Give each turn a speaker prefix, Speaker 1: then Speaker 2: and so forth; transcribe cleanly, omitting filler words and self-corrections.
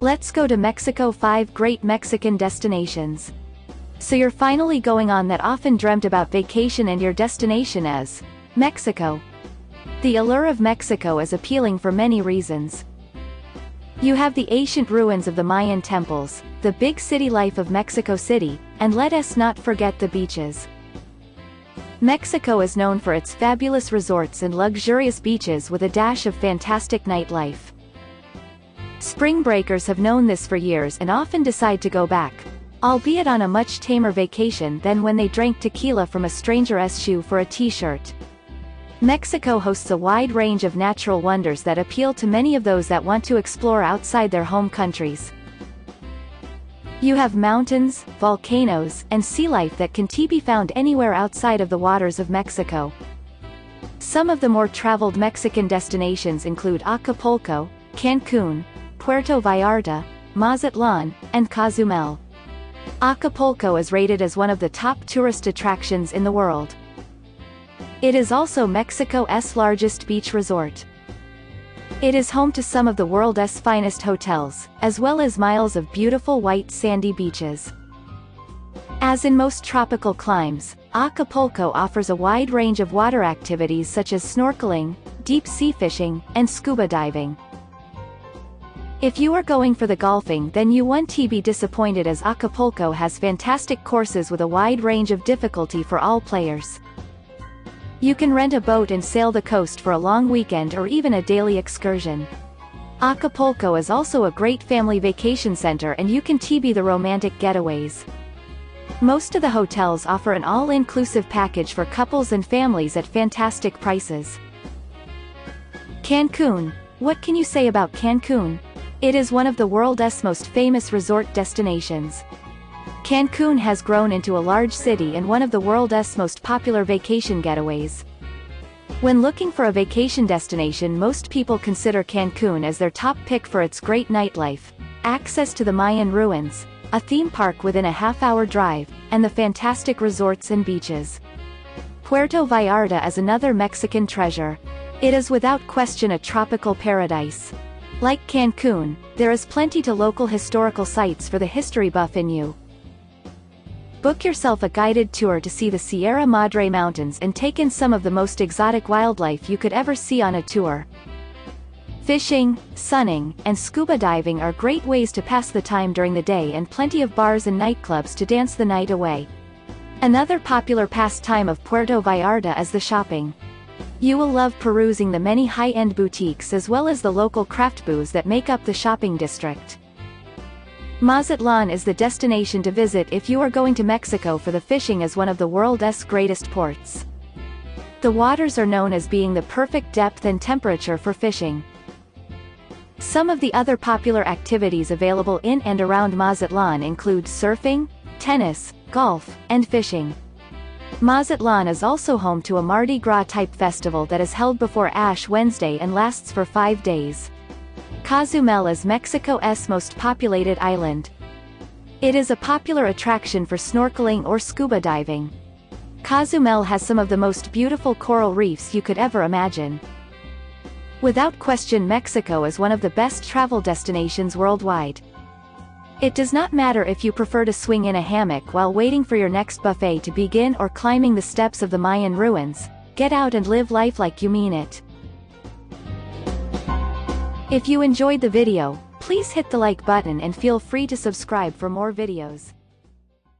Speaker 1: Let's go to Mexico. 5 Great Mexican Destinations. So you're finally going on that often dreamt about vacation and your destination is Mexico. The allure of Mexico is appealing for many reasons. You have the ancient ruins of the Mayan temples, the big city life of Mexico City, and let us not forget the beaches. Mexico is known for its fabulous resorts and luxurious beaches with a dash of fantastic nightlife. Spring breakers have known this for years and often decide to go back, albeit on a much tamer vacation than when they drank tequila from a stranger's shoe for a t-shirt. Mexico hosts a wide range of natural wonders that appeal to many of those that want to explore outside their home countries. You have mountains, volcanoes, and sea life that can be found anywhere outside of the waters of Mexico. Some of the more traveled Mexican destinations include Acapulco, Cancun, Puerto Vallarta, Mazatlan, and Cozumel. Acapulco is rated as one of the top tourist attractions in the world. It is also Mexico's largest beach resort. It is home to some of the world's finest hotels, as well as miles of beautiful white sandy beaches. As in most tropical climes, Acapulco offers a wide range of water activities such as snorkeling, deep sea fishing, and scuba diving. If you are going for the golfing, then you won't be disappointed, as Acapulco has fantastic courses with a wide range of difficulty for all players. You can rent a boat and sail the coast for a long weekend or even a daily excursion. Acapulco is also a great family vacation center, and you can be the romantic getaways. Most of the hotels offer an all-inclusive package for couples and families at fantastic prices. Cancun. What can you say about Cancun? It is one of the world's most famous resort destinations. Cancun has grown into a large city and one of the world's most popular vacation getaways. When looking for a vacation destination, most people consider Cancun as their top pick for its great nightlife, access to the Mayan ruins, a theme park within a half-hour drive, and the fantastic resorts and beaches. Puerto Vallarta is another Mexican treasure. It is without question a tropical paradise. Like Cancun, there is plenty to local historical sites for the history buff in you. Book yourself a guided tour to see the Sierra Madre Mountains and take in some of the most exotic wildlife you could ever see on a tour. Fishing, sunning, and scuba diving are great ways to pass the time during the day, and plenty of bars and nightclubs to dance the night away. Another popular pastime of Puerto Vallarta is the shopping. You will love perusing the many high-end boutiques as well as the local craft booths that make up the shopping district. Mazatlan is the destination to visit if you are going to Mexico, for the fishing is one of the world's greatest ports. The waters are known as being the perfect depth and temperature for fishing. Some of the other popular activities available in and around Mazatlan include surfing, tennis, golf, and fishing. Mazatlan is also home to a Mardi Gras type festival that is held before Ash Wednesday and lasts for 5 days. Cozumel is Mexico's most populated island. It is a popular attraction for snorkeling or scuba diving. Cozumel has some of the most beautiful coral reefs you could ever imagine. Without question, Mexico is one of the best travel destinations worldwide. It does not matter if you prefer to swing in a hammock while waiting for your next buffet to begin or climbing the steps of the Mayan ruins. Get out and live life like you mean it. If you enjoyed the video, please hit the like button and feel free to subscribe for more videos.